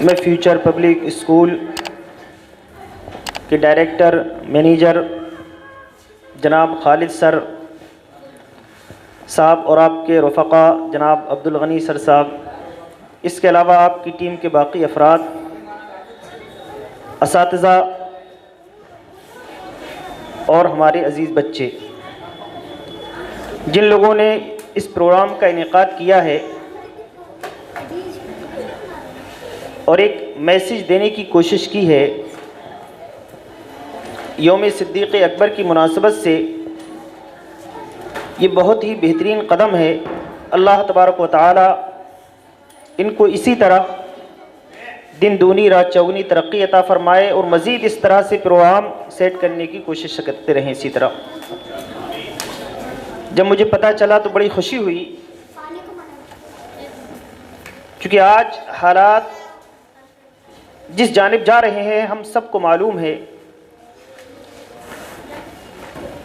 میں future public school کے director manager جناب خالد سر صاحب اور آپ کے رفقا جناب عبدالغنی سر صاحب، اس کے علاوہ آپ کی ٹیم کے باقی افراد، اساتذہ اور ہمارے عزیز بچے، جن لوگوں نے اس پروگرام کا انعقاد کیا ہے اور ایک میسیج دینے کی کوشش کی ہے یوم صدیق اکبر کی مناسبت سے، یہ بہت ہی بہترین قدم ہے۔ اللہ تبارک و تعالی ان کو اسی طرح دن دونی رات چوگنی ترقی عطا فرمائے اور مزید اس طرح سے پروگرام سیٹ کرنے کی کوشش کرتے رہیں اسی طرح۔ جب مجھے پتہ چلا تو بڑی خوشی ہوئی، کیونکہ آج حالات جس جانب جا رہے ہیں ہم سب کو معلوم ہے۔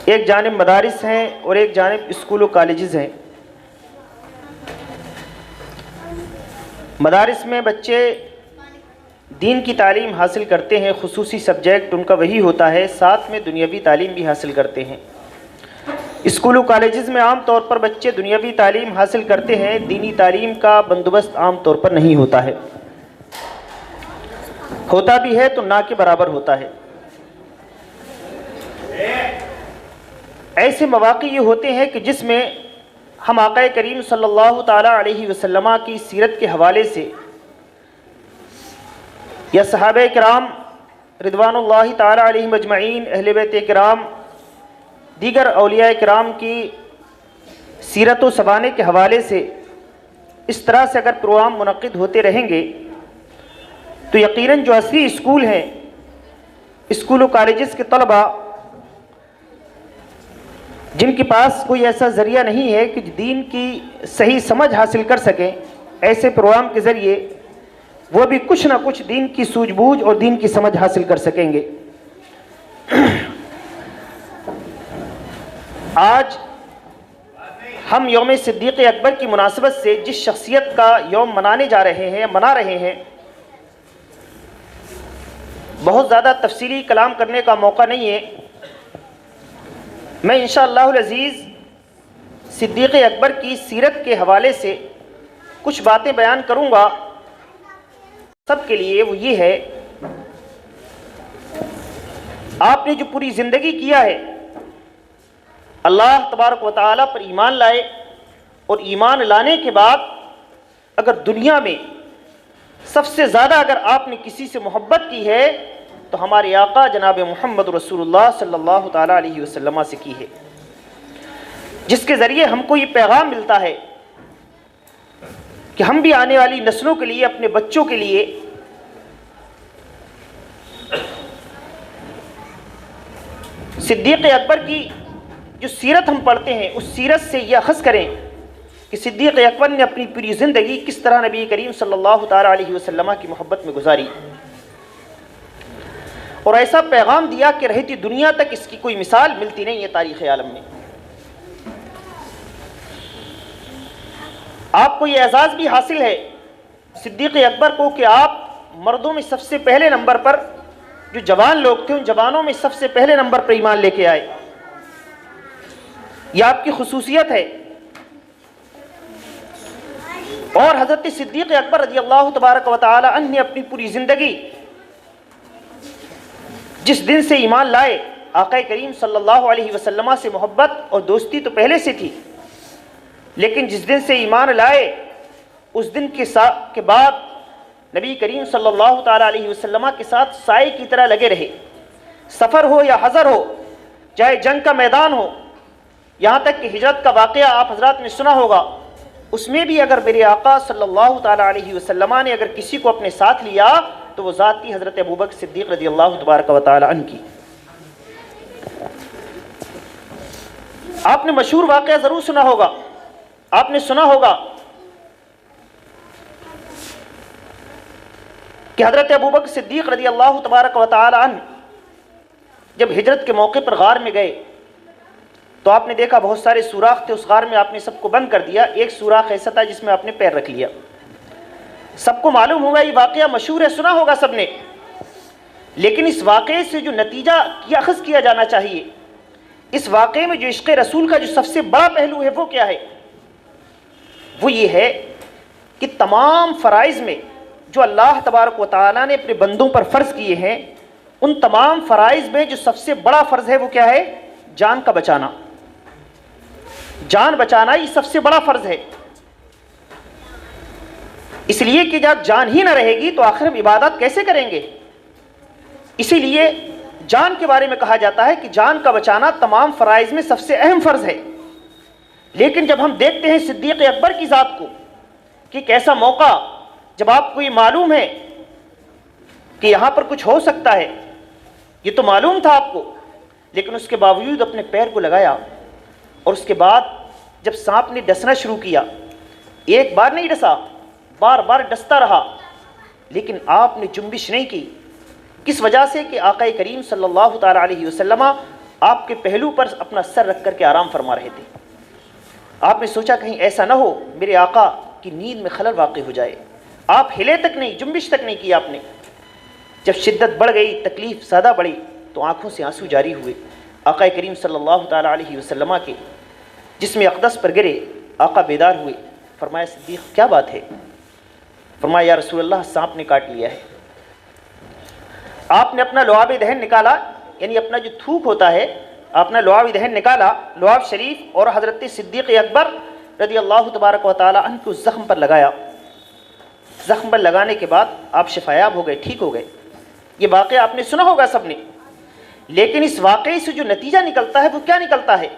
ایک جانب مدارس ہیں اور ایک جانب اسکول و کالجز ہیں۔ مدارس میں بچے دین کی تعلیم حاصل کرتے ہیں، خصوصی سبجیکٹ ان کا وہی ہوتا ہے، ساتھ میں دنیاوی تعلیم بھی حاصل کرتے ہیں۔ اسکول و کالجز میں عام طور پر بچے دنیاوی تعلیم حاصل کرتے ہیں، دینی تعلیم کا بندوبست عام طور پر نہیں ہوتا ہے، ہوتا بھی ہے تو نہ کے برابر ہوتا ہے۔ ایسے مواقع یہ ہوتے ہیں کہ جس میں ہم آقا کریم صلی اللہ تعالیٰ علیہ وسلم کی سیرت کے حوالے سے یا صحابہ کرام رضوان اللہ تعالیٰ علیہم اجمعین، اہل بیت کرام، دیگر اولیاء کرام کی سیرت و سبانے کے حوالے سے اس طرح سے اگر پروگرام منعقد ہوتے رہیں گے تو یقیناً جو اصلی اسکول ہیں، اسکول و کالجز کے طلباء جن کے پاس کوئی ایسا ذریعہ نہیں ہے کہ دین کی صحیح سمجھ حاصل کر سکیں، ایسے پروگرام کے ذریعے وہ بھی کچھ نہ کچھ دین کی سوجھ بوجھ اور دین کی سمجھ حاصل کر سکیں گے۔ آج ہم یوم صدیق اکبر کی مناسبت سے جس شخصیت کا یوم منا رہے ہیں، بہت زیادہ تفصیلی کلام کرنے کا موقع نہیں ہے۔ میں انشاءاللہ العزیز صدیق اکبر کی سیرت کے حوالے سے کچھ باتیں بیان کروں گا سب کے لیے۔ وہ یہ ہے، آپ نے جو پوری زندگی کیا ہے، اللہ تبارک و تعالیٰ پر ایمان لائے، اور ایمان لانے کے بعد اگر دنیا میں سب سے زیادہ اگر آپ نے کسی سے محبت کی ہے تو ہمارے آقا جناب محمد رسول اللہ صلی اللہ تعالیٰ علیہ وسلم سے کی ہے، جس کے ذریعے ہم کو یہ پیغام ملتا ہے کہ ہم بھی آنے والی نسلوں کے لیے، اپنے بچوں کے لیے صدیق اکبر کی جو سیرت ہم پڑھتے ہیں اس سیرت سے یہ اخذ کریں کہ صدیق اکبر نے اپنی پوری زندگی کس طرح نبی کریم صلی اللہ تعالیٰ علیہ وسلم کی محبت میں گزاری، اور ایسا پیغام دیا کہ رہتی دنیا تک اس کی کوئی مثال ملتی نہیں ہے تاریخ عالم میں۔ آپ کو یہ اعزاز بھی حاصل ہے صدیق اکبر کو کہ آپ مردوں میں سب سے پہلے نمبر پر، جو جوان لوگ تھے ان جوانوں میں سب سے پہلے نمبر پر ایمان لے کے آئے، یہ آپ کی خصوصیت ہے۔ اور حضرت صدیق اکبر رضی اللہ تبارک و تعالی عنہ نے اپنی پوری زندگی جس دن سے ایمان لائے، آقا کریم صلی اللہ علیہ وسلم سے محبت اور دوستی تو پہلے سے تھی، لیکن جس دن سے ایمان لائے اس دن کے بعد نبی کریم صلی اللہ تعالیٰ علیہ وسلم کے ساتھ سائے کی طرح لگے رہے، سفر ہو یا حضر ہو، چاہے جنگ کا میدان ہو، یہاں تک کہ ہجرت کا واقعہ آپ حضرات نے سنا ہوگا، اس میں بھی اگر میرے آقا صلی اللہ تعالیٰ علیہ وسلم نے اگر کسی کو اپنے ساتھ لیا تو وہ ذات تھی حضرت ابوبکر صدیق رضی اللہ تبارک و تعالی عنہ کی۔ آپ نے مشہور واقعہ ضرور سنا ہوگا، آپ نے سنا ہوگا کہ حضرت ابوبکر صدیق رضی اللہ تبارک و تعالی عنہ جب ہجرت کے موقع پر غار میں گئے تو آپ نے دیکھا بہت سارے سوراخ تھے، اس غار میں آپ نے سب کو بند کر دیا، ایک سوراخ ایسا تھا جس میں آپ نے پیر رکھ لیا۔ سب کو معلوم ہوگا یہ واقعہ مشہور ہے، سنا ہوگا سب نے، لیکن اس واقعے سے جو نتیجہ اخذ کیا جانا چاہیے، اس واقعے میں جو عشق رسول کا جو سب سے بڑا پہلو ہے وہ کیا ہے؟ وہ یہ ہے کہ تمام فرائض میں جو اللہ تبارک و تعالیٰ نے اپنے بندوں پر فرض کیے ہیں، ان تمام فرائض میں جو سب سے بڑا فرض ہے وہ کیا ہے؟ جان کا بچانا۔ جان بچانا یہ سب سے بڑا فرض ہے، اس لیے کہ جب جان ہی نہ رہے گی تو آخر ہم عبادت کیسے کریں گے؟ اسی لیے جان کے بارے میں کہا جاتا ہے کہ جان کا بچانا تمام فرائض میں سب سے اہم فرض ہے۔ لیکن جب ہم دیکھتے ہیں صدیق اکبر کی ذات کو کہ ایک ایسا موقع جب آپ کو یہ معلوم ہے کہ یہاں پر کچھ ہو سکتا ہے، یہ تو معلوم تھا آپ کو، لیکن اس کے باوجود اپنے پیر کو لگایا، اور اس کے بعد جب سانپ نے ڈسنا شروع کیا، ایک بار نہیں ڈسا، بار بار ڈستا رہا، لیکن آپ نے جنبش نہیں کی۔ کس وجہ سے؟ کہ آقا کریم صلی اللہ تعالیٰ علیہ وسلم آپ کے پہلو پر اپنا سر رکھ کر کے آرام فرما رہے تھے۔ آپ نے سوچا کہیں ایسا نہ ہو میرے آقا کی نیند میں خلل واقع ہو جائے، آپ ہلے تک نہیں، جنبش تک نہیں کی آپ نے۔ جب شدت بڑھ گئی، تکلیف زیادہ بڑھی، تو آنکھوں سے آنسو جاری ہوئے، آقا کریم صلی اللہ تعالیٰ علیہ وسلم کے جسم اقدس پر گرے۔ آقا بیدار ہوئے، فرمایا صدیق کیا بات ہے؟ فرمایا یا رسول اللہ سانپ نے کاٹ لیا ہے۔ آپ نے اپنا لعاب دہن نکالا، یعنی اپنا جو تھوک ہوتا ہے، اپنا لعاب دہن نکالا، لعاب شریف، اور حضرت صدیق اکبر رضی اللہ تبارک و تعالیٰ عنہ کو زخم پر لگایا۔ زخم پر لگانے کے بعد آپ شفایاب ہو گئے، ٹھیک ہو گئے۔ یہ واقعہ آپ نے سنا ہوگا سب نے، لیکن اس واقعے سے جو نتیجہ نکلتا ہے وہ کیا نکلتا ہے؟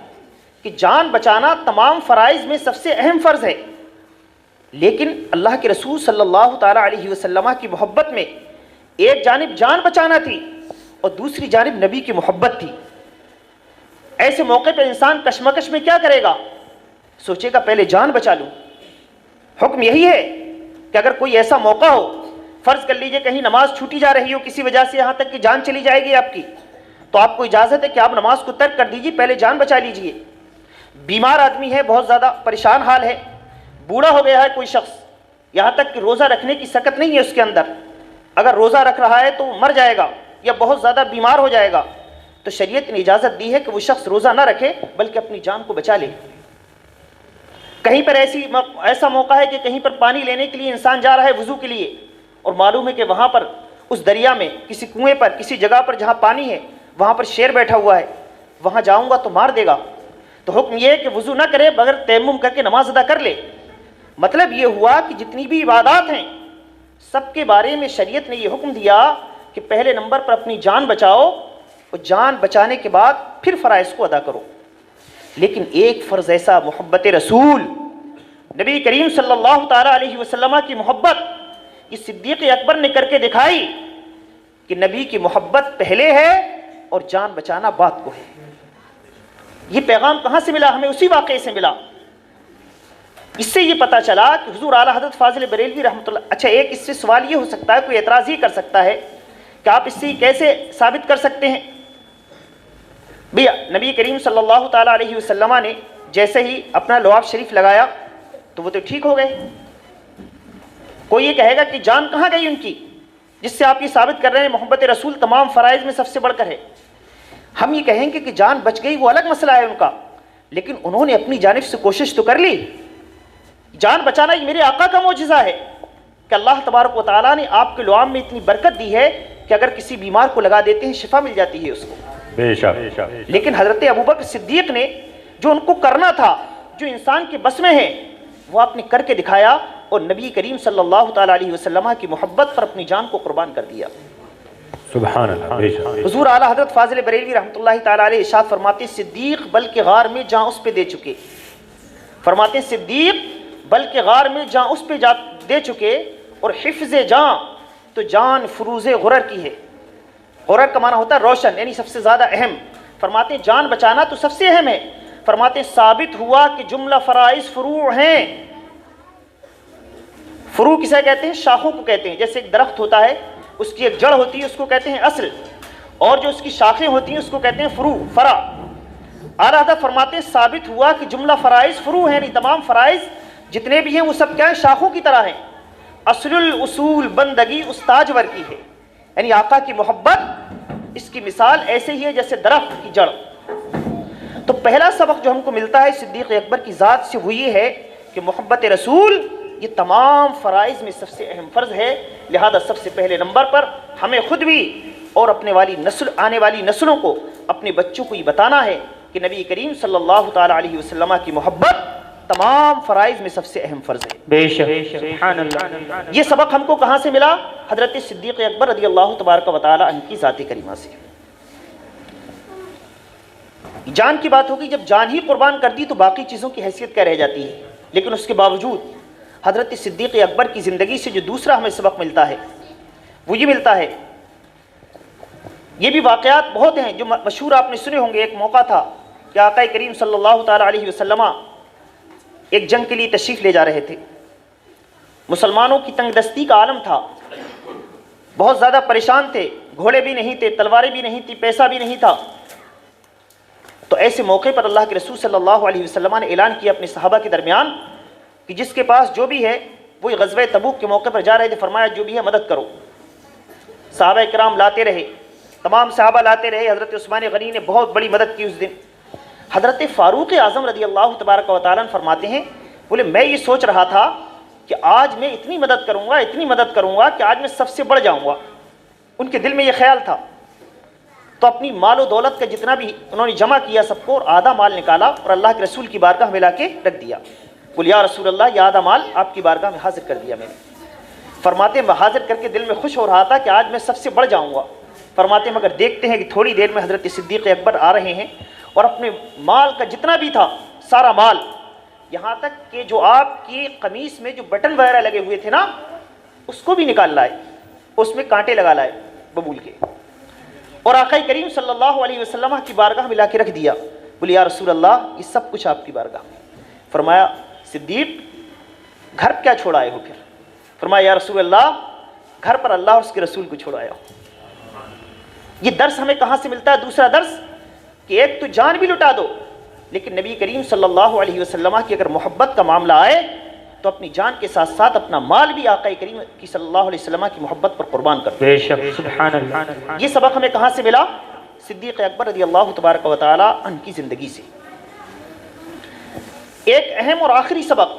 کہ جان بچانا تمام فرائض میں سب سے اہم فرض ہے، لیکن اللہ کے رسول صلی اللہ تعالیٰ علیہ وسلم کی محبت میں ایک جانب جان بچانا تھی اور دوسری جانب نبی کی محبت تھی۔ ایسے موقع پہ انسان کشمکش میں کیا کرے گا؟ سوچے گا پہلے جان بچا لوں۔ حکم یہی ہے کہ اگر کوئی ایسا موقع ہو، فرض کر لیجئے کہیں نماز چھوٹی جا رہی ہو کسی وجہ سے، یہاں تک کہ جان چلی جائے گی آپ کی، تو آپ کو اجازت ہے کہ آپ نماز کو ترک کر دیجیے، پہلے جان بچا لیجئے۔ بیمار آدمی ہے، بہت زیادہ پریشان حال ہے، بوڑھا ہو گیا ہے کوئی شخص، یہاں تک کہ روزہ رکھنے کی سکت نہیں ہے اس کے اندر، اگر روزہ رکھ رہا ہے تو مر جائے گا یا بہت زیادہ بیمار ہو جائے گا، تو شریعت نے اجازت دی ہے کہ وہ شخص روزہ نہ رکھے بلکہ اپنی جان کو بچا لے۔ کہیں پر ایسا موقع ہے کہ کہیں پر پانی لینے کے لیے انسان جا رہا ہے وضو کے لیے، اور معلوم ہے کہ وہاں پر اس دریا میں کسی کنویں پر کسی جگہ پر جہاں پانی ہے وہاں پر شیر بیٹھا ہوا ہے، وہاں جاؤں گا تو مار دے گا، تو حکم یہ ہے کہ وضو نہ کرے بغیر تیمم کر کے نماز ادا کر لے۔ مطلب یہ ہوا کہ جتنی بھی عبادات ہیں سب کے بارے میں شریعت نے یہ حکم دیا کہ پہلے نمبر پر اپنی جان بچاؤ، اور جان بچانے کے بعد پھر فرائض کو ادا کرو۔ لیکن ایک فرض ایسا، محبت رسول، نبی کریم صلی اللہ تعالیٰ علیہ وسلم کی محبت، یہ صدیق اکبر نے کر کے دکھائی کہ نبی کی محبت پہلے ہے اور جان بچانا بعد کو ہے۔ یہ پیغام کہاں سے ملا؟ ہمیں اسی واقعے سے ملا۔ اس سے یہ پتہ چلا کہ حضور اعلیٰ حضرت فاضل بریلوی رحمۃ اللہ، اچھا ایک اس سے سوال یہ ہو سکتا ہے، کوئی اعتراض یہ کر سکتا ہے کہ آپ اس سے کیسے ثابت کر سکتے ہیں؟ بھیا نبی کریم صلی اللہ تعالیٰ علیہ وسلم نے جیسے ہی اپنا لعاب شریف لگایا تو وہ تو ٹھیک ہو گئے۔ کوئی یہ کہے گا کہ جان کہاں گئی ان کی، جس سے آپ یہ ثابت کر رہے ہیں محبت رسول تمام فرائض میں سب سے بڑھ کر ہے؟ ہم یہ کہیں گے کہ جان بچ گئی وہ الگ مسئلہ ہے ان کا، لیکن انہوں نے اپنی جانب سے کوشش تو کر لی۔ جان بچانا یہ میرے آقا کا معجزہ ہے کہ اللہ تبارک و تعالیٰ نے آپ کے لعاب میں اتنی برکت دی ہے کہ اگر کسی بیمار کو لگا دیتے ہیں شفا مل جاتی ہے اس کو۔ بے شک۔ لیکن حضرت ابوبکر صدیق نے جو ان کو کرنا تھا، جو انسان کے بس میں ہے، وہ آپ نے کر کے دکھایا، اور نبی کریم صلی اللہ تعالیٰ علیہ وسلم کی محبت پر اپنی جان کو قربان کر دیا۔ سبحان اللہ، بے شک۔ حضور اعلیٰ حضرت فاضل بریلوی رحمۃ اللہ تعالیٰ علیہ ارشاد فرماتے صدیق بلکہ غار میں جاں اس پہ دے چکے، فرماتے صدیق بلکہ غار میں جاں اس پہ دے چکے، اور حفظ جاں تو جان فروز غرر کی ہے۔ غرر کا معنی ہوتا ہے روشن، یعنی سب سے زیادہ اہم۔ فرماتے ہیں جان بچانا تو سب سے اہم ہے۔ فرماتے ہیں ثابت ہوا کہ جملہ فرائض فروع ہیں۔ فروع کسے کہتے ہیں؟ شاخوں کو کہتے ہیں۔ جیسے ایک درخت ہوتا ہے، اس کی ایک جڑ ہوتی ہے، اس کو کہتے ہیں اصل، اور جو اس کی شاخیں ہوتی ہیں اس کو کہتے ہیں فروع، فرع۔ اعلیٰ حضرت فرماتے ہیں ثابت ہوا کہ جملہ فرائض فروع ہیں، یعنی تمام فرائض جتنے بھی ہیں وہ سب کیا ہیں؟ شاخوں کی طرح ہیں۔ اصل الاصول بندگی استاجور کی ہے، یعنی آقا کی محبت اس کی مثال ایسے ہی ہے جیسے درخت کی جڑ۔ تو پہلا سبق جو ہم کو ملتا ہے صدیق اکبر کی ذات سے وہ یہ ہے کہ محبت رسول یہ تمام فرائض میں سب سے اہم فرض ہے، لہذا سب سے پہلے نمبر پر ہمیں خود بھی اور آنے والی نسلوں کو، اپنے بچوں کو یہ بتانا ہے کہ نبی کریم صلی اللہ تعالی علیہ وسلم کی محبت تمام فرائض میں سب سے اہم فرض ہے۔ بے شک سبحان اللہ۔ یہ سبق ہم کو کہاں سے ملا؟ حضرت صدیق اکبر رضی اللہ تبارک و تعالی عنہ کی ذات کریمہ سے۔ جان کی بات ہوگی، جب جان ہی قربان کر دی تو باقی چیزوں کی حیثیت کیا رہ جاتی ہے، لیکن اس کے باوجود حضرت صدیق اکبر کی زندگی سے جو دوسرا ہمیں سبق ملتا ہے وہ یہ ملتا ہے، یہ بھی واقعات بہت ہیں جو مشہور آپ نے سنے ہوں گے۔ ایک موقع تھا کہ آقا کریم صلی اللہ تعالی علیہ وسلم ایک جنگ کے لیے تشریف لے جا رہے تھے، مسلمانوں کی تنگ دستی کا عالم تھا، بہت زیادہ پریشان تھے، گھوڑے بھی نہیں تھے، تلواریں بھی نہیں تھی، پیسہ بھی نہیں تھا۔ تو ایسے موقع پر اللہ کے رسول صلی اللہ علیہ وسلم نے اعلان کیا اپنے صحابہ کے درمیان کہ جس کے پاس جو بھی ہے، وہ غزوہ تبوک کے موقع پر جا رہے تھے، فرمایا جو بھی ہے مدد کرو۔ صحابہ کرام لاتے رہے، تمام صحابہ لاتے رہے۔ حضرت عثمان غنی نے بہت بڑی مدد کی اس دن۔ حضرت فاروق اعظم رضی اللہ تبارک و تعالیٰ فرماتے ہیں، بولے میں یہ سوچ رہا تھا کہ آج میں اتنی مدد کروں گا کہ آج میں سب سے بڑھ جاؤں گا۔ ان کے دل میں یہ خیال تھا، تو اپنی مال و دولت کا جتنا بھی انہوں نے جمع کیا سب کو، اور آدھا مال نکالا اور اللہ کے رسول کی بارگاہ میں لا کے رکھ دیا۔ بولے یا رسول اللہ، یہ آدھا مال آپ کی بارگاہ میں حاضر کر دیا میں نے۔ فرماتے میں حاضر کر کے دل میں خوش ہو رہا تھا کہ آج میں سب سے بڑھ جاؤں گا۔ فرماتے مگر دیکھتے ہیں کہ تھوڑی دیر میں حضرت صدیق اکبر آ رہے ہیں اور اپنے مال کا جتنا بھی تھا سارا مال، یہاں تک کہ جو آپ کی قمیص میں جو بٹن وغیرہ لگے ہوئے تھے نا، اس کو بھی نکال لائے، اس میں کانٹے لگا لائے ببول کے، اور آقا کریم صلی اللہ علیہ وسلم کی بارگاہ میں لا کے رکھ دیا۔ بولے یا رسول اللہ، یہ سب کچھ آپ کی بارگاہ میں۔ فرمایا صدیق گھر کیا چھوڑ آئے ہو پھر؟ فرمایا یا رسول اللہ، گھر پر اللہ اور اس کے رسول کو چھوڑ آیا ہو۔ یہ درس ہمیں کہاں سے ملتا ہے؟ دوسرا درس کہ ایک تو جان بھی لٹا دو، لیکن نبی کریم صلی اللہ علیہ وسلم کی اگر محبت کا معاملہ آئے تو اپنی جان کے ساتھ ساتھ اپنا مال بھی آقا کریم کی صلی اللہ علیہ وسلم کی محبت پر قربان کر دو۔ بے شک سبحان اللہ۔ یہ سبق ہمیں کہاں سے ملا؟ صدیق اکبر رضی اللہ تبارک و تعالی عنہ کی زندگی سے۔ ایک اہم اور آخری سبق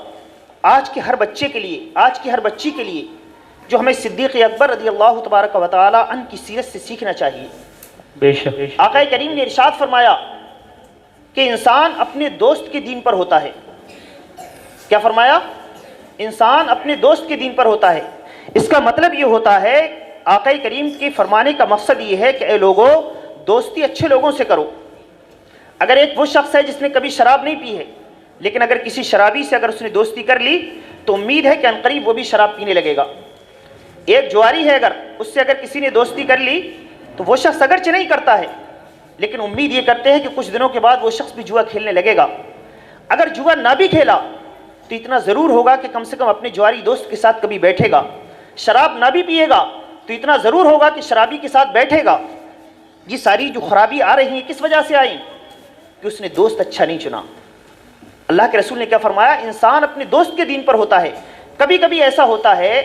آج کے ہر بچے کے لیے، آج کی ہر بچی کے لیے، جو ہمیں صدیق اکبر رضی اللہ تبارک و تعالی عنہ کی سیرت سے سیکھنا چاہیے۔ بے شک آقا کریم نے ارشاد فرمایا کہ انسان اپنے دوست کے دین پر ہوتا ہے۔ کیا فرمایا؟ انسان اپنے دوست کے دین پر ہوتا ہے۔ اس کا مطلب یہ ہوتا ہے، آقا کریم کے فرمانے کا مقصد یہ ہے کہ اے لوگوں، دوستی اچھے لوگوں سے کرو۔ اگر ایک وہ شخص ہے جس نے کبھی شراب نہیں پی ہے، لیکن اگر کسی شرابی سے اگر اس نے دوستی کر لی تو امید ہے کہ عنقریب وہ بھی شراب پینے لگے گا۔ ایک جواری ہے، اگر اس سے اگر کسی نے دوستی کر لی تو وہ شخص اگرچہ نہیں کرتا ہے، لیکن امید یہ کرتے ہیں کہ کچھ دنوں کے بعد وہ شخص بھی جوا کھیلنے لگے گا۔ اگر جوا نہ بھی کھیلا تو اتنا ضرور ہوگا کہ کم سے کم اپنے جواری دوست کے ساتھ کبھی بیٹھے گا۔ شراب نہ بھی پیے گا تو اتنا ضرور ہوگا کہ شرابی کے ساتھ بیٹھے گا۔ یہ ساری جو خرابی آ رہی ہیں کس وجہ سے آئیں؟ کہ اس نے دوست اچھا نہیں چنا۔ اللہ کے رسول نے کیا فرمایا؟ انسان اپنے دوست کے دین پر ہوتا ہے۔ کبھی کبھی ایسا ہوتا ہے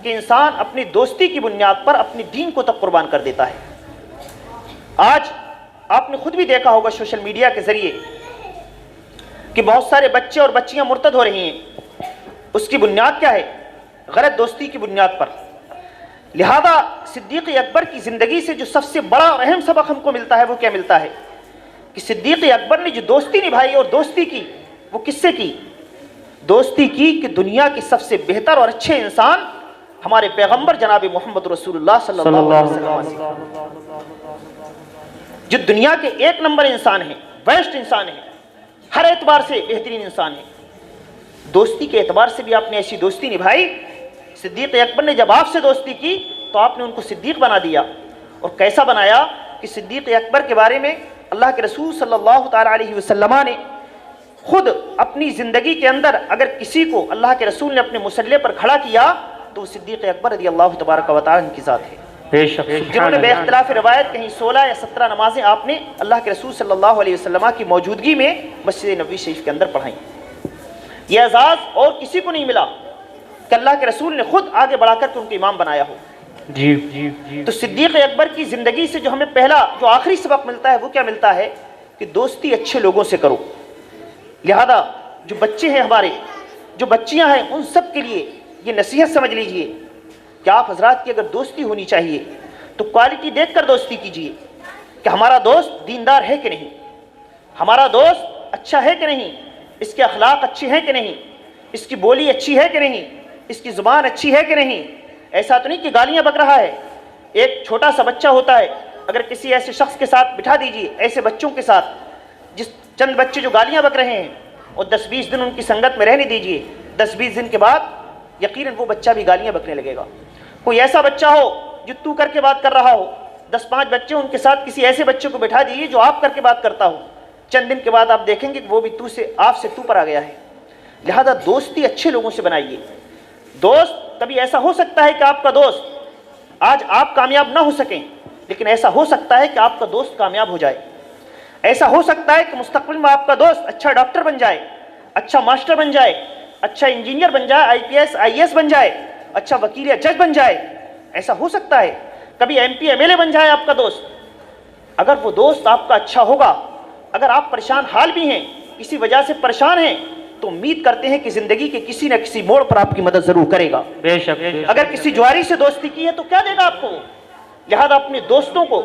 کہ انسان اپنی دوستی کی بنیاد پر اپنے دین کو تک قربان کر دیتا ہے۔ آج آپ نے خود بھی دیکھا ہوگا سوشل میڈیا کے ذریعے کہ بہت سارے بچے اور بچیاں مرتد ہو رہی ہیں۔ اس کی بنیاد کیا ہے؟ غلط دوستی کی بنیاد پر۔ لہذا صدیق اکبر کی زندگی سے جو سب سے بڑا اور اہم سبق ہم کو ملتا ہے وہ کیا ملتا ہے؟ کہ صدیق اکبر نے جو دوستی نبھائی اور دوستی کی، وہ کس سے کی؟ دوستی کی کہ دنیا کے سب سے بہتر اور اچھے انسان ہمارے پیغمبر جناب محمد رسول اللہ صلی اللہ علیہ وسلم، جو دنیا کے ایک نمبر انسان ہیں، بیسٹ انسان ہیں، ہر اعتبار سے بہترین انسان ہیں۔ دوستی کے اعتبار سے بھی آپ نے ایسی دوستی نبھائی۔ صدیق اکبر نے جب آپ سے دوستی کی تو آپ نے ان کو صدیق بنا دیا۔ اور کیسا بنایا کہ صدیق اکبر کے بارے میں اللہ کے رسول صلی اللہ تعالی علیہ وسلم نے خود اپنی زندگی کے اندر اگر کسی کو اللہ کے رسول نے اپنے مسلح پر کھڑا کیا تو وہ صدیق اکبر رضی اللہ تبارک و تعالی کی ذات ہے، جنہوں نے بے اختلاف روایت کہیں 16 یا 17 نمازیں آپ نے اللہ کے رسول صلی اللہ علیہ وسلم کی موجودگی میں مسجد نبوی شریف کے اندر پڑھائیں۔ یہ اعزاز اور کسی کو نہیں ملا۔ کہ اللہ کے رسول نے خود آگے بڑھا کر کے ان کو امام بنایا ہو۔ جی جی جی تو صدیق اکبر کی زندگی سے جو ہمیں پہلا جو آخری سبق ملتا ہے وہ کیا ملتا ہے کہ دوستی اچھے لوگوں سے کرو۔ لہذا جو بچے ہیں ہمارے، جو بچیاں ہیں، ان سب کے لیے یہ نصیحت سمجھ لیجئے کہ آپ حضرات کی اگر دوستی ہونی چاہیے تو کوالٹی دیکھ کر دوستی کیجئے کہ ہمارا دوست دیندار ہے کہ نہیں، ہمارا دوست اچھا ہے کہ نہیں، اس کے اخلاق اچھے ہیں کہ نہیں، اس کی بولی اچھی ہے کہ نہیں، اس کی زبان اچھی ہے کہ نہیں۔ ایسا تو نہیں کہ گالیاں بک رہا ہے۔ ایک چھوٹا سا بچہ ہوتا ہے، اگر کسی ایسے شخص کے ساتھ بٹھا دیجئے، ایسے بچوں کے ساتھ جس چند بچے جو گالیاں بک رہے ہیں، اور 10-20 دن ان کی سنگت میں رہنے دیجئے، 10-20 دن کے بعد یقیناً وہ بچہ بھی گالیاں بکنے لگے گا۔ کوئی ایسا بچہ ہو جو تو کر کے بات کر رہا ہو، 10-5 بچے ان کے ساتھ کسی ایسے بچے کو بٹھا دیجئے جو آپ کر کے بات کرتا ہو، چند دن کے بعد آپ دیکھیں گے کہ وہ بھی آپ سے تو پر آ گیا ہے۔ لہذا دوستی اچھے لوگوں سے بنائیے۔ دوست کبھی ایسا ہو سکتا ہے کہ آپ کا دوست آج آپ کامیاب نہ ہو سکیں، لیکن ایسا ہو سکتا ہے کہ آپ کا دوست کامیاب ہو جائے۔ ایسا ہو سکتا ہے کہ مستقبل میں آپ کا دوست اچھا ڈاکٹر بن جائے، اچھا ماسٹر بن جائے، اچھا انجینئر بن جائے، IPS IAS بن جائے، اچھا وکیل یا جج بن جائے۔ ایسا ہو سکتا ہے کبھی MP MLA بن جائے آپ کا دوست۔ اگر وہ دوست آپ کا اچھا ہوگا، اگر آپ پریشان حال بھی ہیں، کسی وجہ سے پریشان ہیں، تو امید کرتے ہیں کہ زندگی کے کسی نہ کسی موڑ پر آپ کی مدد ضرور کرے گا۔ بے شک اگر کسی جواری سے دوستی کی ہے تو کیا دے گا آپ کو وہ؟ لہذا اپنے دوستوں کو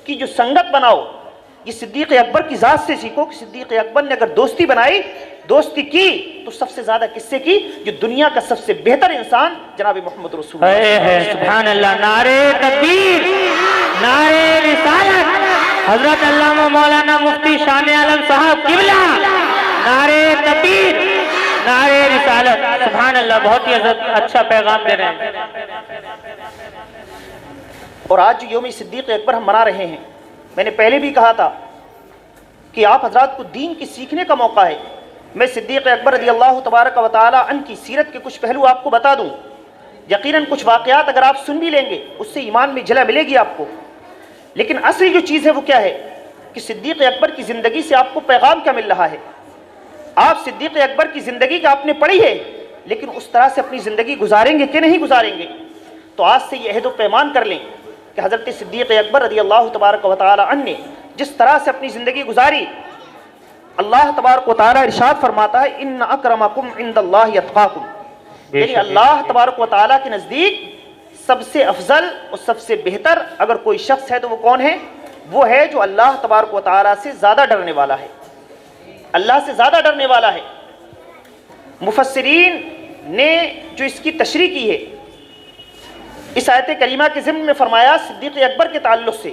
کی جو سنگت بناؤ، یہ صدیق اکبر کی ذات سے سیکھو کہ صدیق اکبر نے اگر دوستی بنائی، دوستی کی تو سب سے زیادہ کس سے کی؟ جو دنیا کا سب سے بہتر انسان جناب محمد رسول اللہ۔ سبحان اللہ، نعرے تکبیر، نعرے رسالت، حضرت علامہ مولانا مفتی شان عالم صاحب قبلہ، نعرے تکبیر، نعرے رسالت۔ سبحان اللہ، بہت ہی اچھا پیغام دے رہے ہیں۔ اور آج جو یوم صدیق اکبر ہم منا رہے ہیں، میں نے پہلے بھی کہا تھا کہ آپ حضرات کو دین کی سیکھنے کا موقع ہے۔ میں صدیق اکبر رضی اللہ تبارک و تعالی عنہ کی سیرت کے کچھ پہلو آپ کو بتا دوں۔ یقیناً کچھ واقعات اگر آپ سن بھی لیں گے اس سے ایمان میں جلا ملے گی آپ کو، لیکن اصلی جو چیز ہے وہ کیا ہے کہ صدیق اکبر کی زندگی سے آپ کو پیغام کیا مل رہا ہے۔ آپ صدیق اکبر کی زندگی کا آپ نے پڑھی ہے، لیکن اس طرح سے اپنی زندگی گزاریں گے کہ نہیں گزاریں گے؟ تو آج سے یہ عہد و پیمان کر لیں کہ حضرت صدیق اکبر رضی اللہ تبارک و تعالی عنہ نے جس طرح سے اپنی زندگی گزاری، اللہ تبارک و تعالی ارشاد فرماتا ہے ان اکرمکم عند اللہ اتقاکم، یعنی اللہ تبارک و تعالی کے نزدیک سب سے افضل اور سب سے بہتر اگر کوئی شخص ہے تو وہ کون ہے؟ وہ ہے جو اللہ تبارک و تعالی سے زیادہ ڈرنے والا ہے، اللہ سے زیادہ ڈرنے والا ہے۔ مفسرین نے جو اس کی تشریح کی ہے، اس آیت کریمہ کے ضمن میں فرمایا صدیق اکبر کے تعلق سے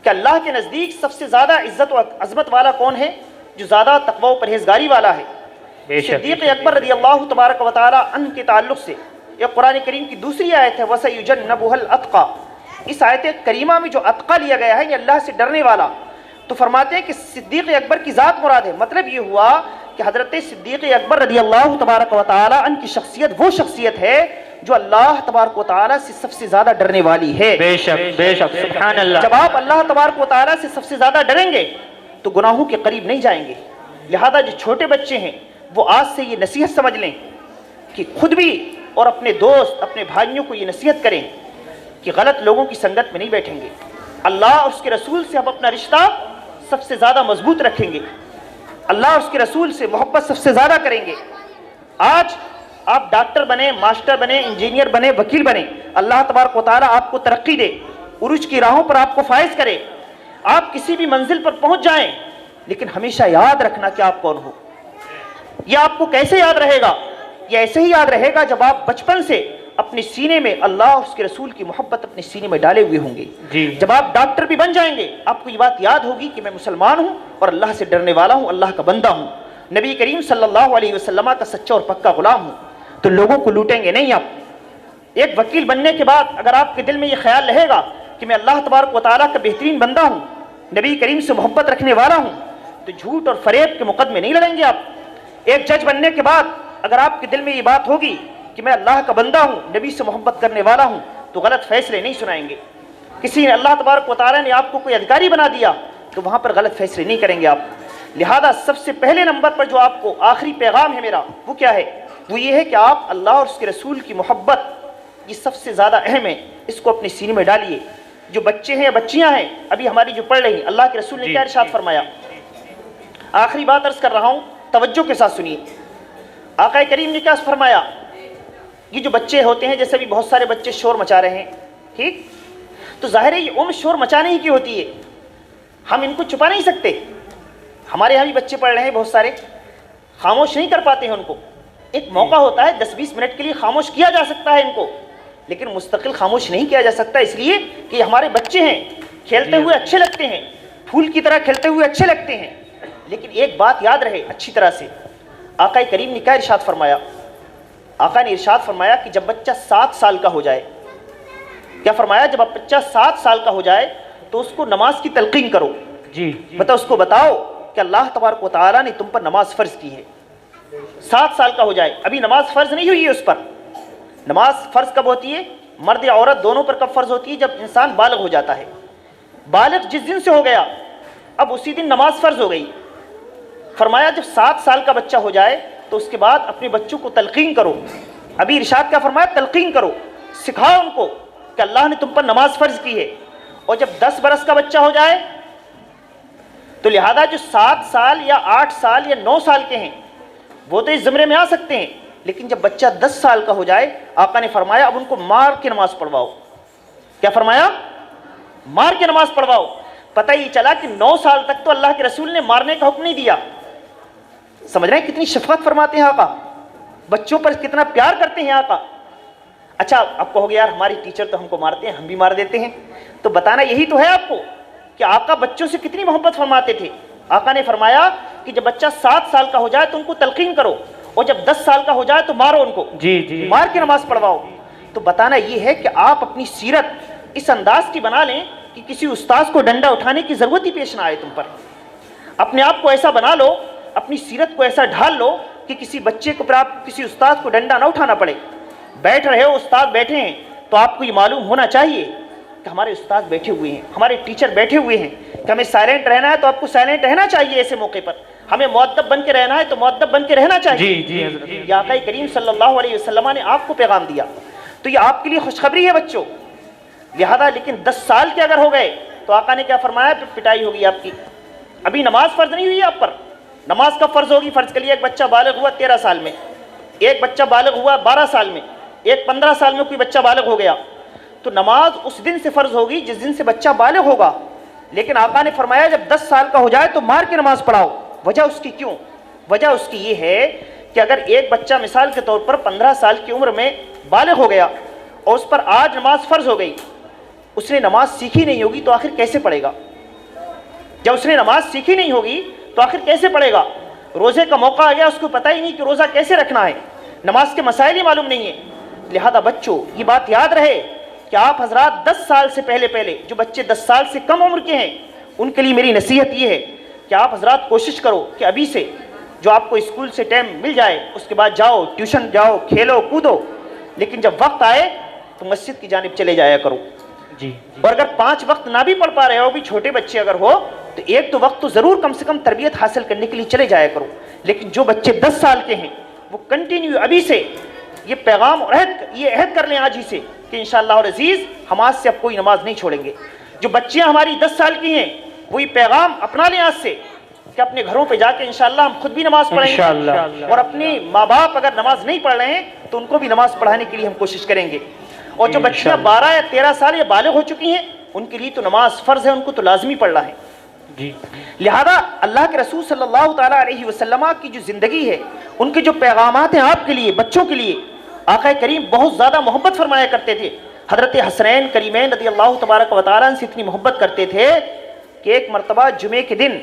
کہ اللہ کے نزدیک سب سے زیادہ عزت و عظمت والا کون ہے؟ جو زیادہ تقوی و پرہیزگاری والا ہے۔ صدیق اکبر رضی اللہ تبارک و تعالی عنہ کے تعلق سے یہ قرآن کریم کی دوسری آیت ہے وَسَيُجَنَّبُهَا الْأَتْقَى۔ اس آیت کریمہ میں جو اتقیٰ لیا گیا ہے یہ اللہ سے ڈرنے والا، تو فرماتے ہیں کہ صدیق اکبر کی ذات مراد ہے۔ مطلب یہ ہوا کہ حضرت صدیق اکبر رضی اللہ تبارک و تعالی عنہ کی شخصیت وہ شخصیت ہے جو اللہ تبارک و تعالی سے سب سے زیادہ ڈرنے والی ہے۔ بے شک بے شک، سبحان اللہ۔ جب آپ اللہ تبارک و تعالی سے سب سے زیادہ ڈریں گے تو گناہوں کے قریب نہیں جائیں گے۔ لہذا جو چھوٹے بچے ہیں وہ آج سے یہ نصیحت سمجھ لیں کہ خود بھی اور اپنے دوست اپنے بھائیوں کو یہ نصیحت کریں کہ غلط لوگوں کی سنگت میں نہیں بیٹھیں گے۔ اللہ اور اس کے رسول سے ہم اپنا رشتہ سب سے زیادہ مضبوط رکھیں گے، اللہ اور اس کے رسول سے محبت سب سے زیادہ کریں گے۔ آج آپ ڈاکٹر بنے، ماسٹر بنے، انجینئر بنے، وکیل بنے، اللہ تبارک و تعالیٰ آپ کو ترقی دے، عروج کی راہوں پر آپ کو فائز کرے، آپ کسی بھی منزل پر پہنچ جائیں، لیکن ہمیشہ یاد رکھنا کہ آپ کون ہو۔ یہ آپ کو کیسے یاد رہے گا؟ یہ ایسے ہی یاد رہے گا جب آپ بچپن سے اپنے سینے میں اللہ اور اس کے رسول کی محبت اپنے سینے میں ڈالے ہوئے ہوں گے۔ جب آپ ڈاکٹر بھی بن جائیں گے آپ کو یہ بات یاد ہوگی کہ میں مسلمان ہوں اور اللہ سے ڈرنے والا ہوں، اللہ کا بندہ ہوں، نبی کریم صلی اللہ علیہ وسلم کا سچا اور پکا غلام ہوں، تو لوگوں کو لوٹیں گے نہیں آپ۔ ایک وکیل بننے کے بعد اگر آپ کے دل میں یہ خیال رہے گا کہ میں اللہ تبارک و تعالیٰ کا بہترین بندہ ہوں، نبی کریم سے محبت رکھنے والا ہوں، تو جھوٹ اور فریب کے مقدمے نہیں لڑیں گے آپ۔ ایک جج بننے کے بعد اگر آپ کے دل میں یہ بات ہوگی کہ میں اللہ کا بندہ ہوں، نبی سے محبت کرنے والا ہوں، تو غلط فیصلے نہیں سنائیں گے۔ کسی نے اللہ تبارک و تعالیٰ نے آپ کو کوئی ادھکاری بنا دیا تو وہاں پر غلط فیصلے نہیں کریں گے آپ۔ لہذا سب سے پہلے نمبر پر جو آپ کو آخری پیغام ہے میرا وہ کیا ہے وہ یہ ہے کہ آپ اللہ اور اس کے رسول کی محبت، یہ سب سے زیادہ اہم ہے، اس کو اپنے سینے میں ڈالیے۔ جو بچے ہیں یا بچیاں ہیں ابھی ہماری جو پڑھ رہی ہیں، اللہ کے رسول نے کیا ارشاد فرمایا؟ آخری بات عرض کر رہا ہوں، توجہ کے ساتھ سنیے۔ آقا کریم نے کیا فرمایا؟ یہ جو بچے ہوتے ہیں، جیسے بھی بہت سارے بچے شور مچا رہے ہیں، ٹھیک، تو ظاہر ہے یہ عمر شور مچانے ہی کی ہوتی ہے، ہم ان کو چھپا نہیں سکتے۔ ہمارے یہاں بھی بچے پڑھ رہے ہیں بہت سارے، خاموش نہیں کر پاتے ہیں ان کو۔ ایک موقع ہوتا ہے 10-20 منٹ کے لیے خاموش کیا جا سکتا ہے ان کو، لیکن مستقل خاموش نہیں کیا جا سکتا، اس لیے کہ یہ ہمارے بچے ہیں، کھیلتے ہوئے اچھے لگتے ہیں، پھول کی طرح کھیلتے ہوئے اچھے لگتے ہیں۔ لیکن ایک بات یاد رہے اچھی طرح سے، آقا کریم نے کیا ارشاد فرمایا؟ آقا نے ارشاد فرمایا کہ جب بچہ 7 سال کا ہو جائے، کیا فرمایا؟ جب بچہ 7 سال کا ہو جائے تو اس کو نماز کی تلقین کرو۔ جی اس کو بتاؤ کہ اللہ تبارک و تعالیٰ نے تم پر نماز فرض کی ہے۔ 7 سال کا ہو جائے، ابھی نماز فرض نہیں ہوئی ہے اس پر۔ نماز فرض کب ہوتی ہے؟ مرد یا عورت دونوں پر کب فرض ہوتی ہے؟ جب انسان بالغ ہو جاتا ہے۔ بالغ جس دن سے ہو گیا، اب اسی دن نماز فرض ہو گئی۔ فرمایا جب 7 سال کا بچہ ہو جائے تو اس کے بعد اپنے بچوں کو تلقین کرو۔ ابھی ارشاد کیا فرمایا؟ تلقین کرو، سکھاؤ ان کو کہ اللہ نے تم پر نماز فرض کی ہے۔ اور جب 10 برس کا بچہ ہو جائے تو لہذا جو 7 سال یا 8 سال یا 9 سال کے ہیں وہ تو اس زمرے میں آ سکتے ہیں، لیکن جب بچہ 10 سال کا ہو جائے، آقا نے فرمایا اب ان کو مار کے نماز پڑھواؤ۔ کیا فرمایا؟ مار کے نماز پڑھواؤ۔ پتہ یہ چلا کہ 9 سال تک تو اللہ کے رسول نے مارنے کا حکم نہیں دیا۔ سمجھ رہے ہیں کتنی شفقت فرماتے ہیں آقا، بچوں پر کتنا پیار کرتے ہیں آقا۔ اچھا آپ کہو گے یار ہماری ٹیچر تو ہم کو مارتے ہیں، ہم بھی مار دیتے ہیں، تو بتانا یہی تو ہے آپ کو کہ آقا بچوں سے کتنی محبت فرماتے تھے۔ آقا نے فرمایا کہ جب بچہ 7 سال کا ہو جائے تو ان کو تلقین کرو، اور جب 10 سال کا ہو جائے تو مارو ان کو، مار کے نماز پڑھواؤ۔ تو بتانا یہ ہے کہ آپ اپنی سیرت اس انداز کی بنا لیں کہ کسی استاذ کو ڈنڈا اٹھانے کی ضرورت ہی پیش نہ آئے تم پر۔ اپنے آپ کو ایسا بنا لو، اپنی سیرت کو ایسا ڈھال لو کہ کسی بچے کو پر آپ کسی استاذ کو ڈنڈا نہ اٹھانا پڑے۔ بیٹھ رہے ہو، استاد بیٹھے ہیں، تو آپ کو یہ معلوم ہونا چاہیے کہ ہمارے استاد بیٹھے ہوئے ہیں، ہمارے ٹیچر بیٹھے ہوئے ہیں، کہ ہمیں سائلنٹ رہنا ہے تو آپ کو سائلنٹ رہنا چاہیے ایسے موقع پر، ہمیں مؤدب بن کے رہنا ہے تو مؤدب بن کے رہنا چاہیے۔ یہ آقا کریم صلی اللہ علیہ وسلم نے آپ کو پیغام دیا، تو یہ آپ کے لیے خوشخبری ہے بچوں۔ لہذا لیکن 10 سال کے اگر ہو گئے تو آقا نے کیا فرمایا؟ پھر پٹائی ہوگی آپ کی۔ ابھی نماز فرض نہیں ہوئی آپ پر، نماز کب فرض ہوگی؟ فرض کے لیے ایک بچہ بالغ ہوا 13 سال میں، ایک بچہ بالغ ہوا 12 سال میں، ایک 15 سال میں کوئی بچہ بالغ ہو گیا، تو نماز اس دن سے فرض ہوگی جس دن سے بچہ بالغ ہوگا۔ لیکن آقا نے فرمایا جب 10 سال کا ہو جائے تو مار کے نماز پڑھاؤ۔ وجہ اس کی کیوں؟ وجہ اس کی یہ ہے کہ اگر ایک بچہ مثال کے طور پر 15 سال کی عمر میں بالغ ہو گیا اور اس پر آج نماز فرض ہو گئی، اس نے نماز سیکھی نہیں ہوگی تو آخر کیسے پڑھے گا؟ جب اس نے نماز سیکھی نہیں ہوگی تو آخر کیسے پڑھے گا؟ روزے کا موقع آ گیا، اس کو پتہ ہی نہیں کہ روزہ کیسے رکھنا ہے، نماز کے مسائل ہی معلوم نہیں ہے۔ لہذا بچوں یہ بات یاد رہے کہ آپ حضرات 10 سال سے پہلے جو بچے 10 سال سے کم عمر کے ہیں ان کے لیے میری نصیحت یہ ہے کہ آپ حضرات کوشش کرو کہ ابھی سے جو آپ کو اسکول سے ٹائم مل جائے اس کے بعد جاؤ، ٹیوشن جاؤ، کھیلو کودو، لیکن جب وقت آئے تو مسجد کی جانب چلے جایا کرو۔ اور اگر 5 وقت نہ بھی پڑھ پا رہے ہو، بھی چھوٹے بچے اگر ہو تو ایک تو وقت تو ضرور کم سے کم تربیت حاصل کرنے کے لیے چلے جایا کرو۔ لیکن جو بچے 10 سال کے ہیں وہ کنٹینیو ابھی سے یہ پیغام اور یہ عہد کر لیں آج ہی سے کہ انشاءاللہ العزیز ہم آج سے اب کوئی نماز نہیں چھوڑیں گے۔ جو بچیاں ہماری 10 سال کی ہیں وہ یہ پیغام اپنا لیں آج سے کہ اپنے گھروں پہ جا کے انشاءاللہ ہم خود بھی نماز پڑھیں گے، اور اپنے ماں باپ اگر نماز نہیں پڑھ رہے ہیں تو ان کو بھی نماز پڑھانے کے لیے ہم کوشش کریں گے۔ اور جو بچیاں 12 یا 13 سال یا بالغ ہو چکی ہیں ان کے لیے تو نماز فرض ہے، ان کو تو لازمی پڑھنا ہے۔ لہذا اللہ کے رسول صلی اللہ تعالیٰ علیہ وسلم کی جو زندگی ہے، ان کے جو پیغامات ہیں آپ کے لیے، بچوں کے لیے، آقا کریم بہت زیادہ محبت فرمایا کرتے تھے۔ حضرت حسنین کریمین رضی اللہ تبارک و تعالیٰ سے اتنی محبت کرتے تھے کہ ایک مرتبہ جمعے کے دن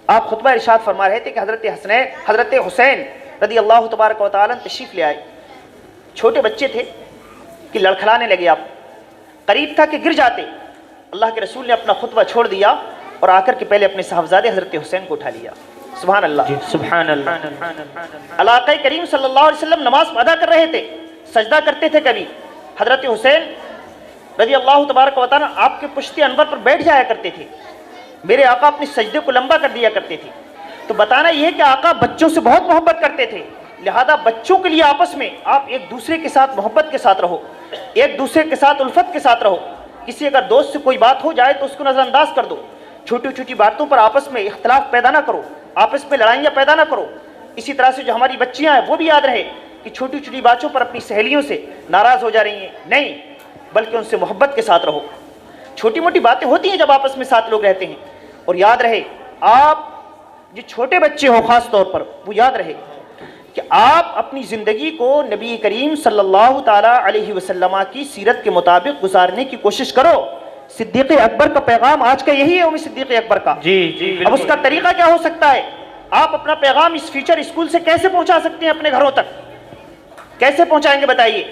آپ خطبہ ارشاد فرما رہے تھے کہ حضرت حسین رضی اللہ تبارک و تعالیٰ تشریف لے آئے، چھوٹے بچے تھے کہ لڑکھڑانے لگے، آپ قریب تھا کہ گر جاتے۔ اللہ کے رسول نے اپنا خطبہ چھوڑ دیا اور آ کر کے پہلے اپنے صاحبزادے حضرت حسین کو اٹھا لیا۔ سبحان اللہ، سبحان اللہ۔ آقا کریم صلی اللہ علیہ وسلم نماز ادا کر رہے تھے، سجدہ کرتے تھے، کبھی حضرت حسین رضی اللہ تبارک و تعالیٰ آپ کے پشت انور پر بیٹھ جایا کرتے تھے، میرے آقا اپنے سجدے کو لمبا کر دیا کرتے تھے۔ تو بتانا یہ ہے کہ آقا بچوں سے بہت محبت کرتے تھے، لہذا بچوں کے لیے آپس میں آپ ایک دوسرے کے ساتھ محبت کے ساتھ رہو، ایک دوسرے کے ساتھ الفت کے ساتھ رہو. کسی اگر دوست سے کوئی بات ہو جائے تو اس کو نظر انداز کر دو. چھوٹی چھوٹی باتوں پر آپس میں اختلاف پیدا نہ کرو، آپس میں لڑائیاں پیدا نہ کرو. اسی طرح سے جو ہماری بچیاں ہیں وہ بھی یاد رہے کہ چھوٹی چھوٹی باتوں پر اپنی سہیلیوں سے ناراض ہو جا رہی ہیں، نہیں، بلکہ ان سے محبت کے ساتھ رہو. چھوٹی موٹی باتیں ہوتی ہیں جب آپس میں ساتھ لوگ رہتے ہیں. اور یاد رہے آپ جو چھوٹے بچے ہوں خاص طور پر وہ یاد رہے کہ آپ اپنی زندگی کو نبی کریم صلی اللہ تعالیٰ علیہ وسلم کی سیرت کے مطابق گزارنے کی کوشش کرو. صدیق اکبر کا پیغام آج کا یہی ہے ام صدیق اکبر کا. جی اب اس کا طریقہ کیا ہو سکتا ہے؟ آپ اپنا پیغام اس فیوچر اسکول سے کیسے پہنچا سکتے ہیں اپنے گھروں تک؟ کیسے پہنچائیں گے بتائیے؟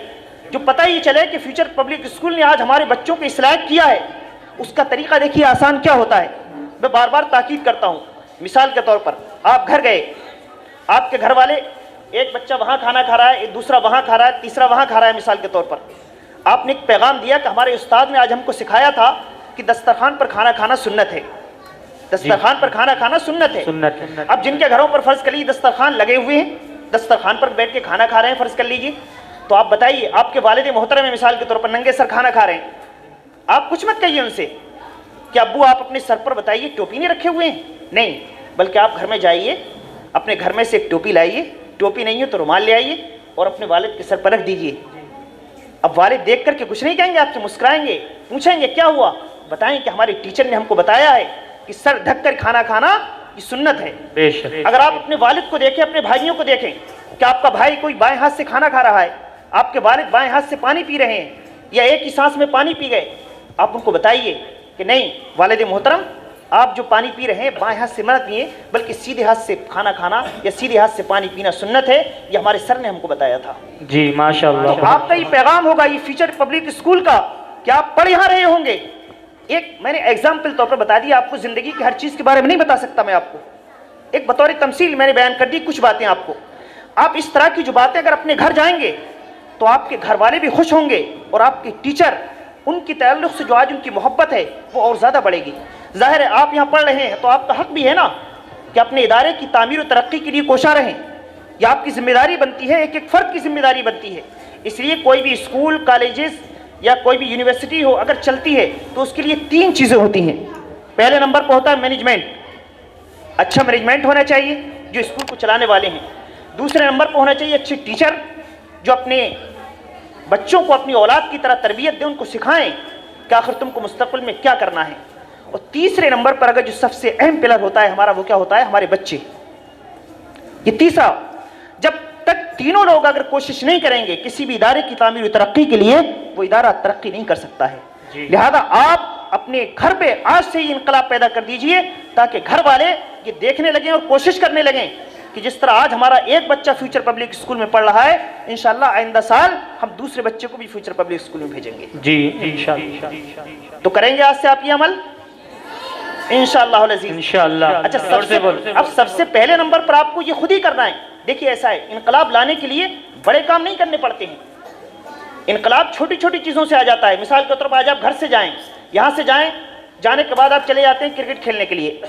جو پتہ ہی چلے کہ فیوچر پبلک اسکول نے آج ہمارے بچوں کو اصلاح کیا ہے، اس کا طریقہ دیکھیے آسان کیا ہوتا ہے. میں بار بار تاکید کرتا ہوں. مثال کے طور پر آپ گھر گئے، آپ کے گھر والے، ایک بچہ وہاں کھانا کھا رہا ہے، ایک دوسرا وہاں کھا رہا ہے، تیسرا وہاں کھا رہا ہے. مثال کے طور پر آپ نے ایک پیغام دیا کہ ہمارے استاد نے آج ہم کو سکھایا تھا کہ دسترخوان پر کھانا کھانا سنت ہے. دسترخوان پر کھانا کھانا سنت ہے. اب جن کے گھروں پر فرض کر لیجیے دسترخوان لگے ہوئے ہیں، دسترخوان پر بیٹھ کے کھانا کھا رہے ہیں فرض کر لیجیے، تو آپ بتائیے آپ کے والد محترم مثال کے طور پر ننگے سر کھانا کھا رہے ہیں، آپ کچھ مت کہیے ان سے کہ ابو آپ اپنے سر پر بتائیے ٹوپی نہیں رکھے ہوئے ہیں، نہیں، بلکہ آپ گھر میں جائیے، اپنے گھر میں سے ایک ٹوپی لائیے، ٹوپی نہیں ہو تو رومال لے آئیے اور اپنے والد کے سر پر رکھ دیجیے. اب والد دیکھ کر کے کچھ نہیں کہیں گے، آپ سے مسکرائیں گے، پوچھیں گے کیا ہوا، بتائیں کہ ہمارے ٹیچر نے ہم کو بتایا ہے کہ سر ڈھک کر کھانا کھانا یہ سنت ہے. بے شک. اگر آپ اپنے والد کو دیکھیں، اپنے بھائیوں کو دیکھیں کہ آپ کا بھائی کوئی بائیں ہاتھ سے کھانا کھا رہا ہے، آپ کے والد بائیں ہاتھ سے پانی پی رہے ہیں یا ایک ہی سانس میں پانی پی گئے، آپ ان کو بتائیے کہ نہیں والد محترم، آپ جو پانی پی رہے ہیں بائیں ہاتھ سے مت پیئے، بلکہ سیدھے ہاتھ سے کھانا کھانا یا سیدھے ہاتھ سے پانی پینا سنت ہے، یہ ہمارے سر نے ہم کو بتایا تھا. جی ماشاءاللہ. آپ کا یہ پیغام ہوگا یہ فیوچر پبلک اسکول کا کہ آپ پڑھ یہاں رہے ہوں گے. ایک میں نے ایگزامپل طور پر بتا دیا، آپ کو زندگی کی ہر چیز کے بارے میں نہیں بتا سکتا میں آپ کو، ایک بطور تمثیل میں نے بیان کر دی کچھ باتیں آپ کو. آپ اس طرح کی جو باتیں اگر اپنے گھر جائیں گے تو آپ کے گھر والے بھی خوش ہوں گے اور آپ کے ٹیچر ان کی تعلق سے جو آج ان کی محبت ہے وہ اور زیادہ بڑھے گی. ظاہر ہے آپ یہاں پڑھ رہے ہیں تو آپ کا حق بھی ہے نا کہ اپنے ادارے کی تعمیر و ترقی کے لیے کوشاں رہیں. یہ آپ کی ذمہ داری بنتی ہے، ایک ایک فرد کی ذمہ داری بنتی ہے. اس لیے کوئی بھی اسکول، کالجز یا کوئی بھی یونیورسٹی ہو اگر چلتی ہے تو اس کے لیے 3 چیزیں ہوتی ہیں. پہلے نمبر پہ ہوتا ہے مینجمنٹ، اچھا مینجمنٹ ہونا چاہیے جو اسکول کو چلانے والے ہیں. دوسرے نمبر پہ ہونا چاہیے اچھے ٹیچر جو اپنے بچوں کو اپنی اولاد کی طرح تربیت دیں، ان کو سکھائیں کہ آخر تم کو مستقبل میں کیا کرنا ہے. اور تیسرے نمبر پر اگر جو سب سے اہم پلر ہوتا ہے ہمارا وہ کیا ہوتا ہے؟ ہمارے بچے. یہ تیسرا، جب تک تینوں لوگ اگر کوشش نہیں کریں گے کسی بھی ادارے کی تعمیر و ترقی کے لیے، وہ ادارہ ترقی نہیں کر سکتا ہے. لہذا آپ اپنے گھر پہ آج سے یہ انقلاب پیدا کر دیجئے تاکہ گھر والے یہ دیکھنے لگیں اور کوشش کرنے لگیں کہ جس طرح آج ہمارا ایک بچہ فیوچر پبلک اسکول میں پڑھ رہا ہے، انشاءاللہ آئندہ سال ہم دوسرے بچے کو بھی فیوچر پبلک اسکول میں بھیجیں گے. جی انشاءاللہ. تو کریں گے آج سے آپ یہ عمل انشاءاللہ العزیز. انشاءاللہ. اچھا سب سے پہلے نمبر پر آپ کو یہ خود ہی کرنا ہے. دیکھیے ایسا ہے، انقلاب لانے کے لیے بڑے کام نہیں کرنے پڑتے ہیں، انقلاب چھوٹی چھوٹی چیزوں سے آ جاتا ہے. مثال کے طور پر آج آپ گھر سے جائیں، یہاں سے جانے کے بعد آپ چلے جاتے ہیں کرکٹ کھیلنے کے لیے،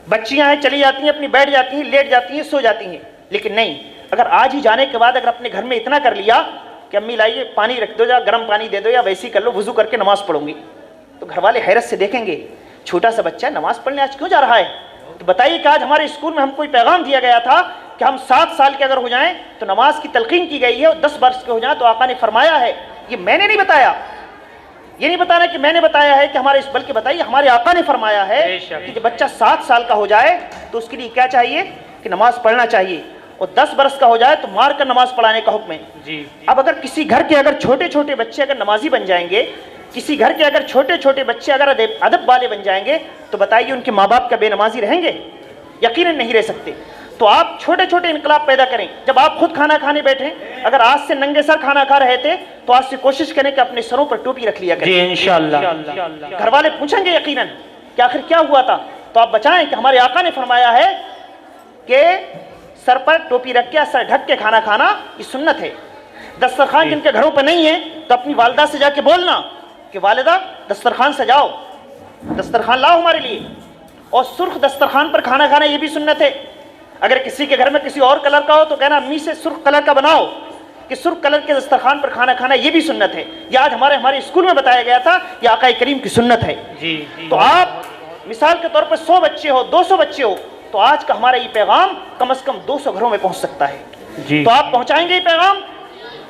بچیاں ہیں چلی جاتی ہیں اپنی بیٹھ جاتی ہیں، لیٹ جاتی ہیں، سو جاتی ہیں. لیکن نہیں، اگر آج ہی جانے کے بعد اگر اپنے گھر میں اتنا کر لیا کہ امی لائیے پانی رکھ دو یا گرم پانی دے دو یا ویسے ہی کر لو، وضو کر کے نماز پڑھوں گی، تو گھر والے حیرت سے دیکھیں گے چھوٹا سا بچہ نماز پڑھنے آج کیوں جا رہا ہے. تو بتائیے کہ آج ہمارے اسکول میں ہم کو پیغام دیا گیا تھا کہ ہم 7 سال کے اگر ہو جائیں تو نماز کی تلقین کی گئی ہے، اور 10 برس کے ہو جائیں تو آقا نے فرمایا ہے. یہ میں نے نہیں بتایا، یہ نہیں بتانا کہ میں نے بتایا ہے کہ بلکہ بتائیے ہمارے آقا نے فرمایا ہے کہ جب بچہ 7 سال کا ہو جائے تو اس کے لیے کیا چاہیے کہ نماز پڑھنا چاہیے، اور 10 برس کا ہو جائے تو مار کر نماز پڑھانے کا حکم ہے. اب اگر کسی گھر کے اگر چھوٹے چھوٹے بچے اگر نمازی بن جائیں گے، کسی گھر کے اگر چھوٹے چھوٹے بچے اگر ادب والے بن جائیں گے، تو بتائیے ان کے ماں باپ کا بے نمازی رہیں گے؟ یقیناً نہیں رہ سکتے. تو آپ چھوٹے چھوٹے انقلاب پیدا کریں. جب آپ خود کھانا کھانے بیٹھیں، اگر آج سے ننگے سر کھانا کھا رہے تھے تو آج سے کوشش کریں کہ اپنے سروں پر ٹوپی رکھ لیا کریں. جی انشاءاللہ. گھر والے پوچھیں گے یقیناً کہ آخر کیا ہوا تھا، تو آپ بچائیں کہ ہمارے آقا نے فرمایا ہے کہ سر پر ٹوپی رکھ کے سر ڈھک کے کھانا کھانا یہ سنت ہے. دسترخوان جن کے گھروں پہ نہیں ہے تو اپنی والدہ سے جا کے بولنا کہ والدہ دسترخوان سجاؤ، دسترخوان لاؤ ہمارے لیے. اور سرخ دسترخوان پر کھانا کھانا یہ بھی سنت ہے. اگر کسی کے گھر میں کسی اور کلر کا ہو تو کہنا امی سے سرخ کلر کا بناؤ، کہ سرخ کلر کے دسترخوان پر کھانا کھانا یہ بھی سنت ہے. یہ آج ہمارے اسکول میں بتایا گیا تھا، یہ آقا کریم کی سنت ہے. تو آپ مثال کے طور پر 100 بچے ہو، 200 بچے ہو، تو آج کا ہمارا یہ پیغام کم از کم 200 گھروں میں پہنچ سکتا ہے. تو آپ پہنچائیں گے یہ پیغام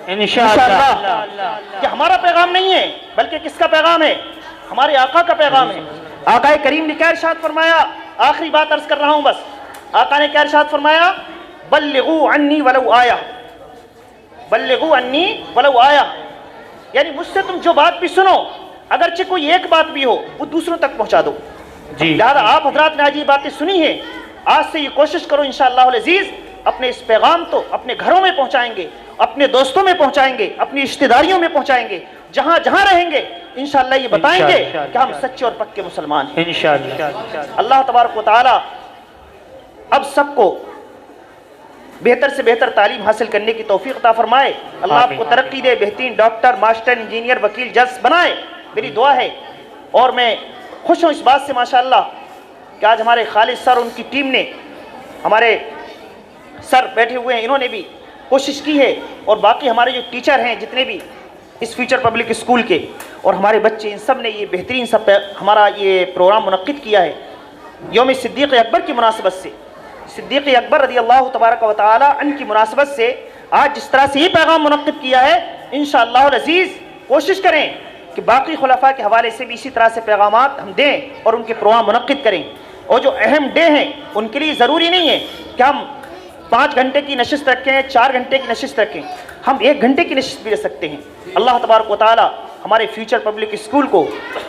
انشاءاللہ. کہ ہمارا پیغام نہیں ہے بلکہ کس کا پیغام ہے؟ ہمارے آقا کا پیغام ہے. آقا کریم نے کیا ارشاد فرمایا؟ آخری بات عرض کر رہا ہوں بس. آقا نے کیا ارشاد فرمایا؟ بلغوا عنی ولو آیا، بلغوا عنی ولو آیا، یعنی مجھ سے تم جو بات بھی سنو، اگرچہ کوئی ایک بات بھی ہو، وہ دوسروں تک پہنچا دو. لہذا آپ حضرات نے آج یہ باتیں سنی ہیں، آج سے یہ کوشش کرو انشاءاللہ العزیز اپنے اس پیغام تو اپنے گھروں میں پہنچائیں گے، اپنے دوستوں میں پہنچائیں گے، اپنی رشتہ داریوں میں پہنچائیں گے، جہاں جہاں رہیں گے انشاءاللہ یہ بتائیں گے کہ ہم سچے اور پکے مسلمان ہیں انشاءاللہ. اللہ تبارک و تعالی اب سب کو بہتر سے بہتر تعلیم حاصل کرنے کی توفیق عطا فرمائے. اللہ آپ کو ترقی دے، بہترین ڈاکٹر، ماسٹر، انجینئر، وکیل، جج بنائے، میری دعا ہے. اور میں خوش ہوں اس بات سے ماشاءاللہ کہ آج ہمارے خالد سر اور ان کی ٹیم نے، ہمارے سر بیٹھے ہوئے ہیں، انہوں نے بھی کوشش کی ہے، اور باقی ہمارے جو ٹیچر ہیں جتنے بھی اس فیوچر پبلک اسکول کے، اور ہمارے بچے، ان سب نے یہ بہترین ہمارا یہ پروگرام منعقد کیا ہے یوم صدیق اکبر کی مناسبت سے. صدیق اکبر رضی اللہ تبارک و تعالی عنہ کی مناسبت سے آج جس طرح سے یہ پیغام منعقد کیا ہے، انشاءاللہ العزیز کوشش کریں کہ باقی خلفاء کے حوالے سے بھی اسی طرح سے پیغامات ہم دیں اور ان کے پروگرام منعقد کریں. اور جو اہم ڈے ہیں ان کے لیے ضروری نہیں ہے کہ ہم 5 گھنٹے کی نشست رکھیں، 4 گھنٹے کی نشست رکھیں، ہم 1 گھنٹے کی نشست بھی رکھ سکتے ہیں. اللہ تبارک و تعالی ہمارے فیوچر پبلک اسکول کو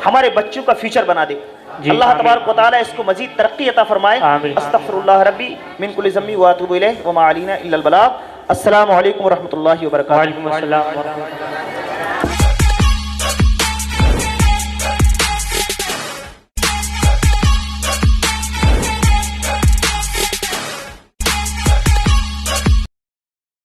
ہمارے بچوں کا فیوچر بنا دے. اللہ تبارک و تعالی اس کو مزید ترقی عطا فرمائے. استغفر اللہ ربی من کل ذنب واتوب الیہ وما علینا الا البلاغ. السلام علیکم ورحمۃ اللہ وبرکاتہ. وعلیکم السلام ورحمۃ اللہ.